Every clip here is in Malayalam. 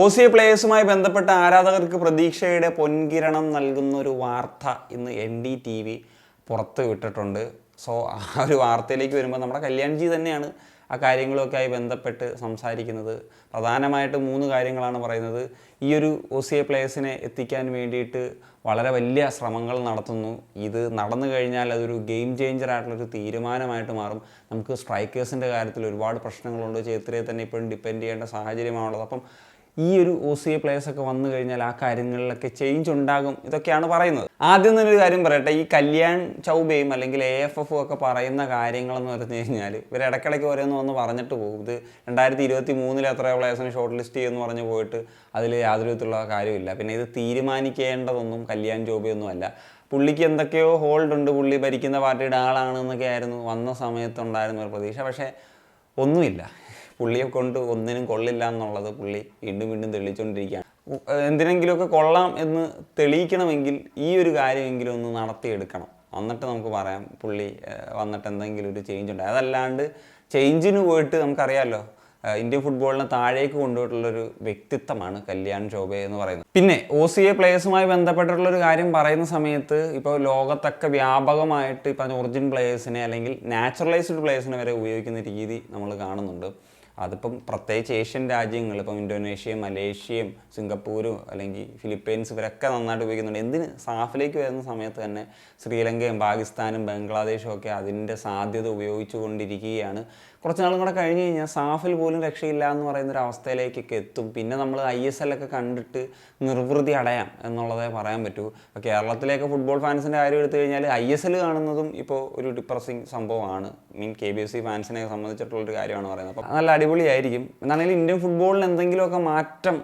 OCA പ്ലേയേഴ്സുമായി ബന്ധപ്പെട്ട ആരാധകർക്ക് പ്രതീക്ഷയുടെ പൊൻകിരണം നൽകുന്ന ഒരു വാർത്ത ഇന്ന് NDTV പുറത്ത് വിട്ടിട്ടുണ്ട്. സോ ആ ഒരു വാർത്തയിലേക്ക് വരുമ്പോൾ നമ്മുടെ കല്യാൺജി തന്നെയാണ് ആ കാര്യങ്ങളൊക്കെ ആയി ബന്ധപ്പെട്ട് സംസാരിക്കുന്നത്. പ്രധാനമായിട്ട് 3 കാര്യങ്ങളാണ് പറയുന്നത്. ഈ ഒരു OCA പ്ലേയേഴ്സിനെ എത്തിക്കാൻ വേണ്ടിയിട്ട് വളരെ വലിയ ശ്രമങ്ങൾ നടത്തുന്നു. ഇത് നടന്നു കഴിഞ്ഞാൽ അതൊരു ഗെയിം ചേഞ്ചർ ആയിട്ടുള്ളൊരു തീരുമാനമായിട്ട് മാറും. നമുക്ക് സ്ട്രൈക്കേഴ്സിൻ്റെ കാര്യത്തിൽ ഒരുപാട് പ്രശ്നങ്ങളുണ്ട്. ചേത്രയെ തന്നെ ഇപ്പോഴും ഡിപ്പെൻഡ് ചെയ്യേണ്ട സാഹചര്യമാണുള്ളത്. അപ്പം ഈ ഒരു OCA പ്ലേയേഴ്സൊക്കെ വന്നു കഴിഞ്ഞാൽ ആ കാര്യങ്ങളിലൊക്കെ ചേഞ്ച് ഉണ്ടാകും. ഇതൊക്കെയാണ് പറയുന്നത്. ആദ്യം തന്നെ ഒരു കാര്യം പറയട്ടെ, ഈ കല്യാൺ ചൗബയും അല്ലെങ്കിൽ AFF ഒക്കെ പറയുന്ന കാര്യങ്ങളെന്ന് പറഞ്ഞു കഴിഞ്ഞാൽ ഇവർ ഇടയ്ക്കിടയ്ക്ക് ഓരോന്ന് വന്ന് പറഞ്ഞിട്ട് പോകും. ഇത് 2023 എത്ര പ്ലേയേഴ്സിനെ ഷോർട്ട് ലിസ്റ്റ് ചെയ്യുമെന്ന് പറഞ്ഞ് പോയിട്ട് അതിൽ യാതൊരു വിധത്തിലുള്ള കാര്യമില്ല. പിന്നെ ഇത് തീരുമാനിക്കേണ്ടതൊന്നും കല്യാൺ ചൗബയൊന്നും അല്ല. പുള്ളിക്ക് എന്തൊക്കെയോ ഹോൾഡ് ഉണ്ട്, പുള്ളി ഭരിക്കുന്ന പാർട്ടിയുടെ ആളാണെന്നൊക്കെ ആയിരുന്നു വന്ന സമയത്തുണ്ടായിരുന്ന ഒരു പ്രതീക്ഷ. പക്ഷേ ഒന്നുമില്ല, പുള്ളിയെ കൊണ്ട് ഒന്നിനും കൊള്ളില്ല എന്നുള്ളത് പുള്ളി വീണ്ടും വീണ്ടും തെളിയിച്ചുകൊണ്ടിരിക്കുകയാണ്. എന്തിനെങ്കിലുമൊക്കെ കൊള്ളാം എന്ന് തെളിയിക്കണമെങ്കിൽ ഈ ഒരു കാര്യമെങ്കിലും ഒന്ന് നടത്തിയെടുക്കണം. എന്നിട്ട് നമുക്ക് പറയാം പുള്ളി വന്നിട്ട് എന്തെങ്കിലും ഒരു ചേഞ്ച് ഉണ്ടായി. അതല്ലാണ്ട് ചേഞ്ചിന് പോയിട്ട് നമുക്കറിയാമല്ലോ, ഇന്ത്യൻ ഫുട്ബോളിനെ താഴേക്ക് കൊണ്ടുപോയിട്ടുള്ളൊരു വ്യക്തിത്വമാണ് കല്യാൺ ചൗബെ എന്ന് പറയുന്നത്. പിന്നെ OCA പ്ലേയേഴ്സുമായി ബന്ധപ്പെട്ടിട്ടുള്ളൊരു കാര്യം പറയുന്ന സമയത്ത് ഇപ്പോൾ ലോകത്തൊക്കെ വ്യാപകമായിട്ട് ഇപ്പം ഒറിജിൻ പ്ലേയേഴ്സിനെ അല്ലെങ്കിൽ നാച്ചുറലൈസ്ഡ് പ്ലേയേഴ്സിനെ വരെ ഉപയോഗിക്കുന്ന രീതി നമ്മൾ കാണുന്നുണ്ട്. അതിപ്പം പ്രത്യേകിച്ച് ഏഷ്യൻ രാജ്യങ്ങൾ, ഇപ്പം ഇന്തോനേഷ്യയും മലേഷ്യയും സിംഗപ്പൂരും അല്ലെങ്കിൽ ഫിലിപ്പൈൻസ് ഇവരൊക്കെ നന്നായിട്ട് ഉപയോഗിക്കുന്നുണ്ട്. എന്തിന് സാഫിലേക്ക് വരുന്ന സമയത്ത് തന്നെ ശ്രീലങ്കയും പാകിസ്ഥാനും ബംഗ്ലാദേശും ഒക്കെ അതിൻ്റെ സാധ്യത ഉപയോഗിച്ചു കൊണ്ടിരിക്കുകയാണ്. കുറച്ച് നാളും കൂടെ കഴിഞ്ഞ് കഴിഞ്ഞാൽ സാഫിൽ പോലും രക്ഷയില്ല എന്ന് പറയുന്നൊരു അവസ്ഥയിലേക്കൊക്കെ എത്തും. പിന്നെ നമ്മൾ ISL ഒക്കെ കണ്ടിട്ട് നിർവൃതി അടയാം എന്നുള്ളതേ പറയാൻ പറ്റൂ. ഇപ്പോൾ കേരളത്തിലേക്ക് ഫുട്ബോൾ ഫാൻസിൻ്റെ കാര്യം എടുത്തു കഴിഞ്ഞാൽ ISL കാണുന്നതും ഇപ്പോൾ ഒരു ഡിപ്രസിങ് സംഭവമാണ്. KBC ഫാൻസിനെ സംബന്ധിച്ചിട്ടുള്ളൊരു കാര്യമാണ് പറയുന്നത്. അപ്പോൾ നല്ല അടിപൊളിയായിരിക്കും. എന്നാണെങ്കിലും ഇന്ത്യൻ ഫുട്ബോളിന് എന്തെങ്കിലുമൊക്കെ മാറ്റം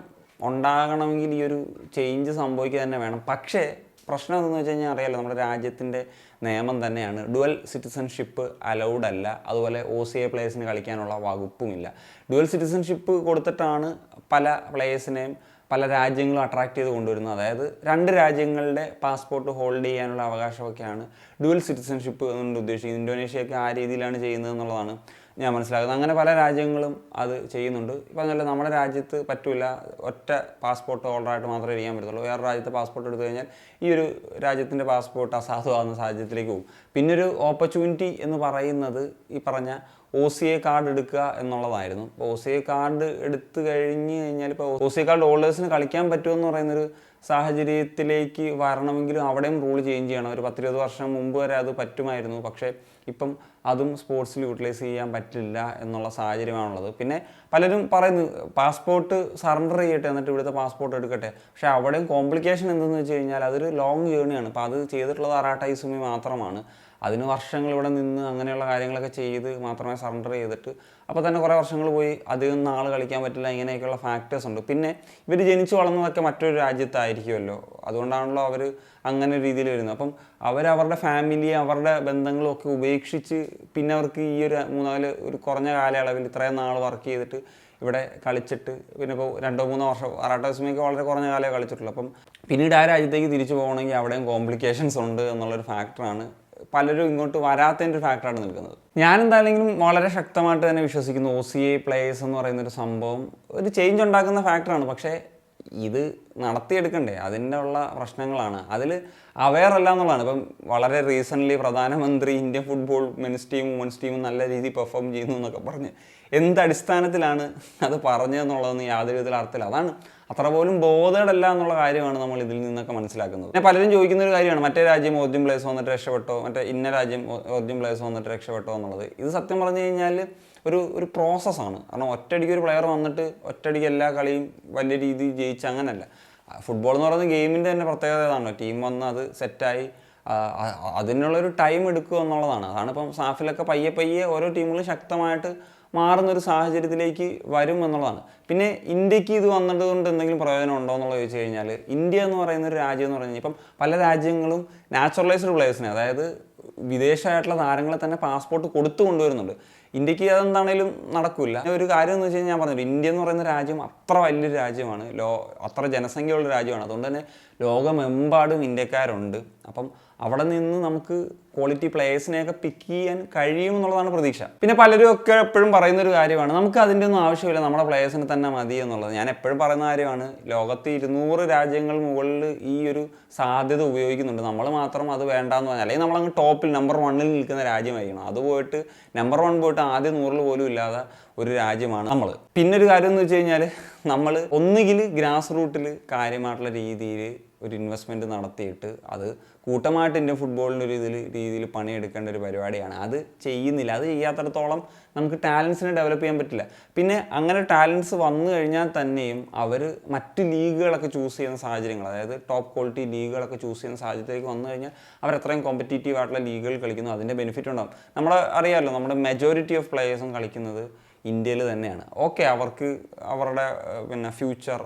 ഉണ്ടാകണമെങ്കിൽ ഈ ഒരു ചേഞ്ച് സംഭവിക്കുക തന്നെ വേണം. പക്ഷേ പ്രശ്നം എന്തെന്ന് വെച്ച് കഴിഞ്ഞാൽ അറിയാമല്ലോ, നമ്മുടെ രാജ്യത്തിൻ്റെ നിയമം തന്നെയാണ് ഡുവൽ സിറ്റിസൺഷിപ്പ് അലൗഡ് അല്ല. അതുപോലെ OCA പ്ലേയേഴ്സിന് കളിക്കാനുള്ള വകുപ്പുമില്ല. ഡുവൽ സിറ്റിസൺഷിപ്പ് കൊടുത്തിട്ടാണ് പല പ്ലേയേഴ്സിനെയും പല രാജ്യങ്ങളും അട്രാക്ട് ചെയ്ത് കൊണ്ടുവരുന്നത്. അതായത് 2 രാജ്യങ്ങളുടെ പാസ്പോർട്ട് ഹോൾഡ് ചെയ്യാനുള്ള അവകാശമൊക്കെയാണ് ഡുവൽ സിറ്റിസൺഷിപ്പ് കൊണ്ട് ഉദ്ദേശിക്കുന്നത്. ഇന്തോനേഷ്യയൊക്കെ ആ രീതിയിലാണ് ചെയ്യുന്നത് എന്നുള്ളതാണ് ഞാൻ മനസ്സിലാക്കുന്നത്. അങ്ങനെ പല രാജ്യങ്ങളും അത് ചെയ്യുന്നുണ്ട്. ഇപ്പം അതല്ല, നമ്മുടെ രാജ്യത്ത് പറ്റില്ല, ഒറ്റ പാസ്പോർട്ട് ഹോൾഡറായിട്ട് മാത്രമേ ഇരിക്കാൻ പറ്റത്തുള്ളൂ. വേറെ രാജ്യത്തെ പാസ്പോർട്ട് എടുത്തു കഴിഞ്ഞാൽ ഈ ഒരു രാജ്യത്തിൻ്റെ പാസ്പോർട്ട് അസാധുവാകുന്ന സാഹചര്യത്തിലേക്ക് പോകും. പിന്നൊരു ഓപ്പർച്യൂണിറ്റി എന്ന് പറയുന്നത് ഈ പറഞ്ഞ OCA കാർഡ് എടുക്കുക എന്നുള്ളതായിരുന്നു. ഇപ്പോൾ OCA കാർഡ് എടുത്തു കഴിഞ്ഞ് കഴിഞ്ഞാൽ ഇപ്പോൾ OCA കാർഡ് ഹോൾഡേഴ്സിന് കളിക്കാൻ പറ്റുമെന്ന് പറയുന്നൊരു സാഹചര്യത്തിലേക്ക് വരണമെങ്കിലും അവിടെയും റൂൾ ചേഞ്ച് ചെയ്യണം. ഒരു 10-20 വർഷം മുമ്പ് വരെ അത് പറ്റുമായിരുന്നു. പക്ഷേ ഇപ്പം അതും സ്പോർട്സിൽ യൂട്ടിലൈസ് ചെയ്യാൻ പറ്റില്ല എന്നുള്ള സാഹചര്യമാണുള്ളത്. പിന്നെ പലരും പറയുന്നു പാസ്പോർട്ട് സറണ്ടർ ചെയ്യട്ടെ, എന്നിട്ട് ഇവിടുത്തെ പാസ്പോർട്ട് എടുക്കട്ടെ. പക്ഷേ അവിടെയും കോംപ്ലിക്കേഷൻ എന്തെന്ന് വെച്ച് കഴിഞ്ഞാൽ അതൊരു ലോങ് ജേർണിയാണ്. അപ്പോൾ അത് ചെയ്തിട്ടുള്ളത് അറാട്ടൈസുമി മാത്രമാണ്. അതിന് വർഷങ്ങൾ ഇവിടെ നിന്ന് അങ്ങനെയുള്ള കാര്യങ്ങളൊക്കെ ചെയ്ത് മാത്രമേ സറണ്ടർ ചെയ്തിട്ട്, അപ്പോൾ തന്നെ കുറേ വർഷങ്ങൾ പോയി അധികം നാൾ കളിക്കാൻ പറ്റില്ല. ഇങ്ങനെയൊക്കെയുള്ള ഫാക്ടേഴ്സ് ഉണ്ട്. പിന്നെ ഇവർ ജനിച്ചു വളർന്നതൊക്കെ മറ്റൊരു രാജ്യത്തായിരിക്കുമല്ലോ, അതുകൊണ്ടാണല്ലോ അവർ അങ്ങനെ ഒരു രീതിയിൽ വരുന്നത്. അപ്പം അവരവരുടെ ഫാമിലിയെ അവരുടെ ബന്ധങ്ങളും ഒക്കെ ഉപേക്ഷിച്ച് പിന്നെ അവർക്ക് ഈ ഒരു 3-4 ഒരു കുറഞ്ഞ കാലയളവിൽ ഇത്രയും നാൾ വർക്ക് ചെയ്തിട്ട് ഇവിടെ കളിച്ചിട്ട് പിന്നെ ഇപ്പോൾ 2-3 വർഷം അറാട്ടോസ്മിയൊക്കെ വളരെ കുറഞ്ഞ കാലമേ കളിച്ചിട്ടുള്ളൂ. അപ്പം പിന്നീട് ആ രാജ്യത്തേക്ക് തിരിച്ചു പോകണമെങ്കിൽ അവിടെയും കോംപ്ലിക്കേഷൻസ് ഉണ്ട് എന്നുള്ളൊരു ഫാക്ടറാണ് പലരും ഇങ്ങോട്ട് വരാത്തതിൻ്റെ ഒരു ഫാക്ടറാണ് നിൽക്കുന്നത്. ഞാനെന്തായാലും വളരെ ശക്തമായിട്ട് തന്നെ വിശ്വസിക്കുന്നു OCA പ്ലേയേഴ്സ് എന്ന് പറയുന്നൊരു സംഭവം ഒരു ചേഞ്ച് ഉണ്ടാക്കുന്ന ഫാക്ടറാണ്. പക്ഷേ ഇത് നടത്തിയെടുക്കണ്ടേ, അതിൻ്റെ ഉള്ള പ്രശ്നങ്ങളാണ്. അതിൽ അവെയർ അല്ല എന്നുള്ളതാണ്. ഇപ്പം വളരെ റീസെൻ്റ്ലി പ്രധാനമന്ത്രി ഇന്ത്യൻ ഫുട്ബോൾ മെൻസ് ടീമും വുമൻസ് ടീമും നല്ല രീതിയിൽ പെർഫോം ചെയ്യുന്നു എന്നൊക്കെ പറഞ്ഞ് എന്തടിസ്ഥാനത്തിലാണ് അത് പറഞ്ഞതെന്നുള്ളതെന്ന് യാതൊരു വിധത്തിൽ അർത്ഥമില്ല. അതാണ് അത്ര പോലും ബോധേഡല്ല എന്നുള്ള കാര്യമാണ് നമ്മൾ ഇതിൽ നിന്നൊക്കെ മനസ്സിലാക്കുന്നത്. പിന്നെ പലരും ചോദിക്കുന്ന ഒരു കാര്യമാണ്, മറ്റേ രാജ്യം ഒറിജിൻ പ്ലേയേഴ്സ് വന്നിട്ട് രക്ഷപ്പെട്ടോ, മറ്റേ ഇന്ന രാജ്യം ഒറിജിൻ പ്ലേയേഴ്സ് വന്നിട്ട് രക്ഷപ്പെട്ടോ എന്നുള്ളത്. ഇത് സത്യം പറഞ്ഞു കഴിഞ്ഞാൽ ഒരു പ്രോസസ്സാണ്. കാരണം ഒറ്റയടിക്ക് ഒരു പ്ലെയർ വന്നിട്ട് ഒറ്റയടിക്ക് എല്ലാ കളിയും വലിയ രീതിയിൽ ജയിച്ച് അങ്ങനല്ല. ഫുട്ബോൾ എന്ന് പറയുന്നത് ഗെയിമിൻ്റെ തന്നെ പ്രത്യേകത ഏതാണല്ലോ, ടീം വന്ന് അത് സെറ്റായി അതിനുള്ളൊരു ടൈം എടുക്കുക എന്നുള്ളതാണ്. അതാണ് ഇപ്പം സാഫിലൊക്കെ പയ്യെ ഓരോ ടീമുകളും ശക്തമായിട്ട് മാറുന്നൊരു സാഹചര്യത്തിലേക്ക് വരും എന്നുള്ളതാണ്. പിന്നെ ഇന്ത്യക്ക് ഇത് വന്നതുകൊണ്ട് എന്തെങ്കിലും പ്രയോജനം ഉണ്ടോ എന്നുള്ളത് ചോദിച്ചു കഴിഞ്ഞാൽ, ഇന്ത്യ എന്ന് പറയുന്നൊരു രാജ്യം എന്ന് പറഞ്ഞു കഴിഞ്ഞാൽ ഇപ്പം പല രാജ്യങ്ങളും നാച്ചുറലൈസ്ഡ് പ്ലേയേഴ്സിനെ, അതായത് വിദേശമായിട്ടുള്ള താരങ്ങളെ തന്നെ പാസ്പോർട്ട് കൊടുത്തു കൊണ്ടുവരുന്നുണ്ട്. ഇന്ത്യക്ക് അതെന്താണേലും നടക്കില്ല. ഒരു കാര്യം എന്ന് വെച്ച് കഴിഞ്ഞാൽ ഞാൻ പറഞ്ഞില്ല, ഇന്ത്യ എന്ന് പറയുന്ന രാജ്യം അത്ര വലിയൊരു രാജ്യമാണ്, അത്ര ജനസംഖ്യയുള്ള രാജ്യമാണ്. അതുകൊണ്ട് തന്നെ ലോകമെമ്പാടും ഇന്ത്യക്കാരുണ്ട്. അപ്പം അവിടെ നിന്ന് നമുക്ക് ക്വാളിറ്റി പ്ലേയേഴ്സിനെയൊക്കെ പിക്ക് ചെയ്യാൻ കഴിയുമെന്നുള്ളതാണ് പ്രതീക്ഷ. പിന്നെ പലരും ഒക്കെ എപ്പോഴും പറയുന്നൊരു കാര്യമാണ്, നമുക്ക് അതിൻ്റെ ഒന്നും ആവശ്യമില്ല, നമ്മുടെ പ്ലേയേഴ്സിന് തന്നെ മതി എന്നുള്ളത്. ഞാൻ എപ്പോഴും പറയുന്ന കാര്യമാണ്, ലോകത്ത് 200 രാജ്യങ്ങൾ മുകളിൽ ഈ ഒരു സാധ്യത ഉപയോഗിക്കുന്നുണ്ട്. നമ്മൾ മാത്രം അത് വേണ്ടാന്ന് പറഞ്ഞാൽ, അല്ലെങ്കിൽ നമ്മളങ്ങ് ടോപ്പിൽ നമ്പർ 1 നിൽക്കുന്ന രാജ്യമായിരിക്കണം. അത് പോയിട്ട് നമ്പർ 1 പോയിട്ട് ആദ്യ 100 പോലും ഇല്ലാതെ ഒരു രാജ്യമാണ് നമ്മൾ. പിന്നെ ഒരു കാര്യം എന്ന് വെച്ച് കഴിഞ്ഞാൽ, നമ്മൾ ഒന്നുകിൽ ഗ്രാസ് റൂട്ടിൽ കാര്യമായിട്ടുള്ള രീതിയിൽ ഒരു ഇൻവെസ്റ്റ്മെൻറ്റ് നടത്തിയിട്ട് അത് കൂട്ടമായിട്ട് ഇന്ത്യൻ ഫുട്ബോളിൻ്റെ ഒരു രീതിയിൽ പണിയെടുക്കേണ്ട ഒരു പരിപാടിയാണ്. അത് ചെയ്യുന്നില്ല. അത് ചെയ്യാത്തിടത്തോളം നമുക്ക് ടാലൻസിനെ ഡെവലപ്പ് ചെയ്യാൻ പറ്റില്ല. പിന്നെ അങ്ങനെ ടാലൻസ് വന്നു കഴിഞ്ഞാൽ തന്നെയും അവർ മറ്റ് ലീഗുകളൊക്കെ ചൂസ് ചെയ്യുന്ന സാഹചര്യങ്ങൾ, അതായത് ടോപ്പ് ക്വാളിറ്റി ലീഗുകളൊക്കെ ചൂസ് ചെയ്യുന്ന സാഹചര്യത്തിലേക്ക് വന്നു കഴിഞ്ഞാൽ അവർ എത്രയും കോമ്പറ്റീറ്റീവ് ആയിട്ടുള്ള ലീഗുകൾ കളിക്കുന്നു, അതിൻ്റെ ബെനിഫിറ്റ് ഉണ്ടാകും. അറിയാമല്ലോ, നമ്മുടെ മെജോറിറ്റി ഓഫ് പ്ലേയേഴ്സും കളിക്കുന്നത് ഇന്ത്യയിൽ തന്നെയാണ്. ഓക്കെ, അവർക്ക് അവരുടെ ഫ്യൂച്ചർ,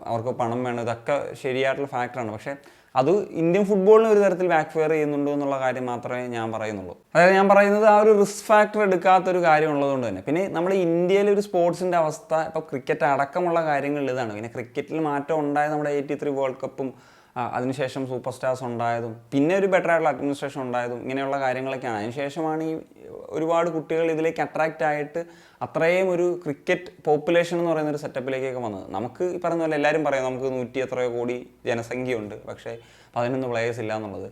അവർക്ക് പണം വേണം, ഇതൊക്കെ ശരിയായിട്ടുള്ള ഫാക്ടറാണ്. പക്ഷേ അത് ഇന്ത്യൻ ഫുട്ബോളിന് ഒരു തരത്തിൽ ബാക്ക് ഫെയർ ചെയ്യുന്നുണ്ടോ എന്നുള്ള കാര്യം മാത്രമേ ഞാൻ പറയുന്നുള്ളൂ. അതായത് ഞാൻ പറയുന്നത് ആ ഒരു റിസ്ക് ഫാക്ടർ എടുക്കാത്തൊരു കാര്യം ഉള്ളതുകൊണ്ട് തന്നെ. പിന്നെ നമ്മുടെ ഇന്ത്യയിലെ ഒരു സ്പോർട്സിൻ്റെ അവസ്ഥ, ഇപ്പോൾ ക്രിക്കറ്റ് അടക്കമുള്ള കാര്യങ്ങളിൽ ഇതാണ്. പിന്നെ ക്രിക്കറ്റിൽ മാറ്റം ഉണ്ടായത് നമ്മുടെ 83 വേൾഡ് കപ്പും അതിനുശേഷം സൂപ്പർ സ്റ്റാർസ് ഉണ്ടായതും പിന്നെ ഒരു ബെറ്റർ ആയിട്ടുള്ള അഡ്മിനിസ്ട്രേഷൻ ഉണ്ടായതും ഇങ്ങനെയുള്ള കാര്യങ്ങളൊക്കെയാണ്. അതിനുശേഷമാണ് ഈ ഒരുപാട് കുട്ടികൾ ഇതിലേക്ക് അട്രാക്റ്റ് ആയിട്ട് അത്രയും ഒരു ക്രിക്കറ്റ് പോപ്പുലേഷൻ എന്ന് പറയുന്ന ഒരു സെറ്റപ്പിലേക്കൊക്കെ വന്നത്. നമുക്ക് ഈ പറഞ്ഞ പോലെ എല്ലാവരും പറയും നമുക്ക് 100 എത്രയോ കോടി ജനസംഖ്യയുണ്ട്, പക്ഷേ 11 പ്ലേയേഴ്സ് ഇല്ല എന്നുള്ളത്.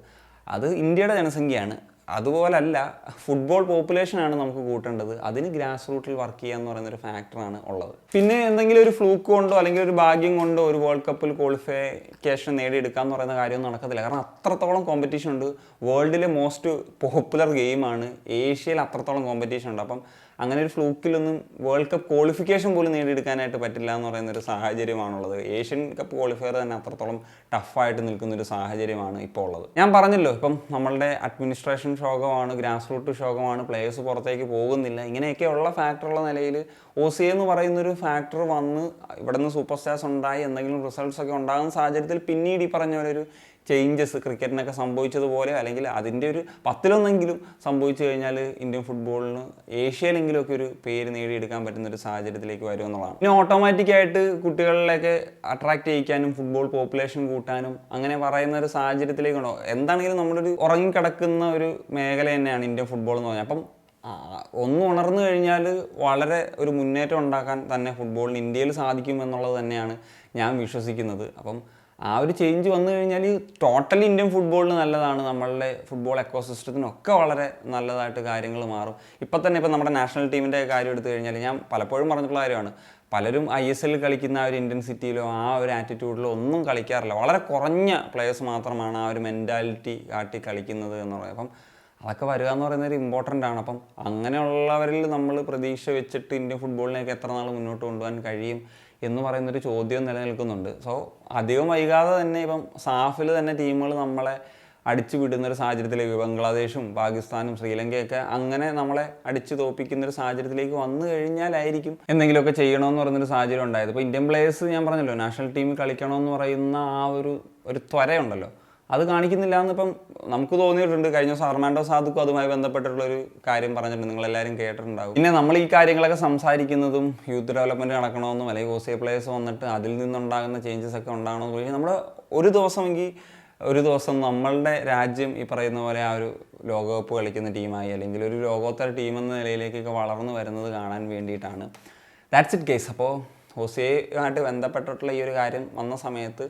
അത് ഇന്ത്യയുടെ ജനസംഖ്യയാണ്. അതുപോലല്ല, ഫുട്ബോൾ പോപ്പുലേഷനാണ് നമുക്ക് കൂട്ടേണ്ടത്. അതിന് ഗ്രാസ് റൂട്ടിൽ വർക്ക് ചെയ്യുക എന്ന് പറയുന്നൊരു ഫാക്ടറാണ് ഉള്ളത്. പിന്നെ എന്തെങ്കിലും ഒരു ഫ്ലൂക്ക് കൊണ്ടോ അല്ലെങ്കിൽ ഒരു ഭാഗ്യം കൊണ്ടോ ഒരു വേൾഡ് കപ്പിൽ ക്വാളിഫിക്കേഷൻ നേടിയെടുക്കുക എന്ന് പറയുന്ന കാര്യമൊന്നും നടക്കത്തില്ല. കാരണം അത്രത്തോളം കോമ്പറ്റീഷൻ ഉണ്ട്. വേൾഡിലെ മോസ്റ്റ് പോപ്പുലർ ഗെയിമാണ്. ഏഷ്യയിൽ അത്രത്തോളം കോമ്പറ്റീഷൻ ഉണ്ട്. അപ്പം അങ്ങനെ ഒരു ഫ്ലൂക്കിലൊന്നും വേൾഡ് കപ്പ് ക്വാളിഫിക്കേഷൻ പോലും നേടിയെടുക്കാനായിട്ട് പറ്റില്ല എന്ന് പറയുന്നൊരു സാഹചര്യമാണുള്ളത്. ഏഷ്യൻ കപ്പ് ക്വാളിഫയർ തന്നെ അത്രത്തോളം ടഫായിട്ട് നിൽക്കുന്നൊരു സാഹചര്യമാണ് ഇപ്പോൾ ഉള്ളത്. ഞാൻ പറഞ്ഞല്ലോ, ഇപ്പം നമ്മളുടെ അഡ്മിനിസ്ട്രേഷൻ ശോകമാണ്, ഗ്രാസ് റൂട്ട് ശോകമാണ്, പ്ലേയേഴ്സ് പുറത്തേക്ക് പോകുന്നില്ല, ഇങ്ങനെയൊക്കെയുള്ള ഫാക്ടറുള്ള നിലയിൽ OCA എന്ന് പറയുന്നൊരു ഫാക്ടർ വന്ന് ഇവിടെ നിന്ന് സൂപ്പർ സ്റ്റാർസ് ഉണ്ടായി എന്തെങ്കിലും റിസൾട്ട്സ് ഒക്കെ ഉണ്ടാകുന്ന സാഹചര്യത്തിൽ പിന്നീട് ഈ പറഞ്ഞ പോലെ ഒരു ചേഞ്ചസ് ക്രിക്കറ്റിനൊക്കെ സംഭവിച്ചതുപോലെ അല്ലെങ്കിൽ അതിൻ്റെ ഒരു 10-1 സംഭവിച്ചു കഴിഞ്ഞാൽ ഇന്ത്യൻ ഫുട്ബോളിന് ഏഷ്യയിലെങ്കിലും ഒക്കെ ഒരു പേര് നേടിയെടുക്കാൻ പറ്റുന്ന ഒരു സാഹചര്യത്തിലേക്ക് വരുമെന്നുള്ളതാണ്. പിന്നെ ഓട്ടോമാറ്റിക്കായിട്ട് കുട്ടികളിലേക്ക് അട്രാക്ട് ചെയ്യിക്കാനും ഫുട്ബോൾ പോപ്പുലേഷൻ കൂട്ടാനും അങ്ങനെ പറയുന്ന ഒരു സാഹചര്യത്തിലേക്കുണ്ടോ. എന്താണെങ്കിലും നമ്മുടെ ഒരു ഉറങ്ങിക്കിടക്കുന്ന ഒരു മേഖല തന്നെയാണ് ഇന്ത്യൻ ഫുട്ബോൾ എന്ന് പറഞ്ഞാൽ. അപ്പം ഒന്ന് ഉണർന്നു കഴിഞ്ഞാൽ വളരെ ഒരു മുന്നേറ്റം ഉണ്ടാക്കാൻ തന്നെ ഫുട്ബോളിന് ഇന്ത്യയിൽ സാധിക്കും എന്നുള്ളത് തന്നെയാണ് ഞാൻ വിശ്വസിക്കുന്നത്. അപ്പം ആ ഒരു ചേഞ്ച് വന്നു കഴിഞ്ഞാൽ ടോട്ടലി ഇന്ത്യൻ ഫുട്ബോളിന് നല്ലതാണ്. നമ്മളുടെ ഫുട്ബോൾ എക്കോസിസ്റ്റത്തിനൊക്കെ വളരെ നല്ലതായിട്ട് കാര്യങ്ങൾ മാറും. ഇപ്പം തന്നെ ഇപ്പം നമ്മുടെ നാഷണൽ ടീമിൻ്റെ കാര്യം എടുത്തു കഴിഞ്ഞാൽ ഞാൻ പലപ്പോഴും പറഞ്ഞിട്ടുള്ള കാര്യമാണ്, പലരും ISL കളിക്കുന്ന ആ ഒരു ഇൻറ്റൻസിറ്റിയിലോ ആ ഒരു ആറ്റിറ്റ്യൂഡിലോ ഒന്നും കളിക്കാറില്ല. വളരെ കുറഞ്ഞ പ്ലേയേഴ്സ് മാത്രമാണ് ആ ഒരു മെൻറ്റാലിറ്റി കാട്ടി കളിക്കുന്നത് എന്ന് പറയുന്നത്. അപ്പം അതൊക്കെ വരിക എന്ന് പറയുന്നത് ഇമ്പോർട്ടൻ്റ് ആണ്. അപ്പം അങ്ങനെയുള്ളവരിൽ നമ്മൾ പ്രതീക്ഷ വെച്ചിട്ട് ഇന്ത്യൻ ഫുട്ബോളിനെയൊക്കെ എത്ര നാൾ മുന്നോട്ട് കൊണ്ടുപോകാൻ കഴിയും എന്ന് പറയുന്നൊരു ചോദ്യം നിലനിൽക്കുന്നുണ്ട്. സോ അധികം വൈകാതെ തന്നെ ഇപ്പം സാഫിൽ തന്നെ ടീമുകൾ നമ്മളെ അടിച്ചു വിടുന്നൊരു സാഹചര്യത്തിലേക്ക്, ബംഗ്ലാദേശും പാകിസ്ഥാനും ശ്രീലങ്കയൊക്കെ അങ്ങനെ നമ്മളെ അടിച്ചു തോപ്പിക്കുന്നൊരു സാഹചര്യത്തിലേക്ക് വന്നു കഴിഞ്ഞാലായിരിക്കും എന്തെങ്കിലുമൊക്കെ ചെയ്യണമെന്ന് പറയുന്നൊരു സാഹചര്യം ഉണ്ടായത്. ഇപ്പോൾ ഇന്ത്യൻ പ്ലേയേഴ്സ് ഞാൻ പറഞ്ഞല്ലോ, നാഷണൽ ടീമിൽ കളിക്കണമെന്ന് പറയുന്ന ആ ഒരു ത്വരയുണ്ടല്ലോ, അത് കാണിക്കുന്നില്ല എന്നിപ്പം നമുക്ക് തോന്നിയിട്ടുണ്ട്. കഴിഞ്ഞ ദിവസം അർമാൻഡോ സാദുക്കും അതുമായി ബന്ധപ്പെട്ടിട്ടുള്ളൊരു കാര്യം പറഞ്ഞിട്ടുണ്ട്, നിങ്ങളെല്ലാവരും കേട്ടിട്ടുണ്ടാകും. പിന്നെ നമ്മൾ ഈ കാര്യങ്ങളൊക്കെ സംസാരിക്കുന്നതും യൂത്ത് ഡെവലപ്മെൻറ്റ് നടക്കണമെന്നും അല്ലെങ്കിൽ OCA പ്ലേയേഴ്സ് വന്നിട്ട് അതിൽ നിന്നുണ്ടാകുന്ന ചേഞ്ചസ് ഒക്കെ ഉണ്ടാകണമെന്ന് പറഞ്ഞാൽ നമ്മൾ ഒരു ദിവസം നമ്മളുടെ രാജ്യം ഈ പറയുന്ന പോലെ ആ ഒരു ലോകകപ്പ് കളിക്കുന്ന ടീമായി അല്ലെങ്കിൽ ഒരു ലോകോത്തര ടീമെന്ന നിലയിലേക്കൊക്കെ വളർന്നു വരുന്നത് കാണാൻ വേണ്ടിയിട്ടാണ്. That's it case. അപ്പോൾ OCA ആയിട്ട് ബന്ധപ്പെട്ടിട്ടുള്ള ഈ ഒരു കാര്യം വന്ന സമയത്ത്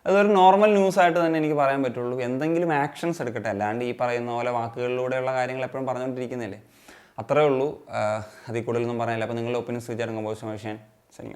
അതൊരു നോർമൽ ന്യൂസായിട്ട് തന്നെ എനിക്ക് പറയാൻ പറ്റുള്ളൂ. എന്തെങ്കിലും ആക്ഷൻസ് എടുക്കട്ടെ, അല്ലാണ്ട് ഈ പറയുന്ന പോലെ വാക്കുകളിലൂടെയുള്ള കാര്യങ്ങൾ എപ്പോഴും പറഞ്ഞുകൊണ്ടിരിക്കുന്നില്ലേ, അത്രേ ഉള്ളൂ. അതിൽ കൂടുതലൊന്നും പറയാനില്ല. അപ്പോൾ നിങ്ങളുടെ ഒപ്പീനിയൻസ് വിചാരം കമ്പോസ് ചെയ്യാൻ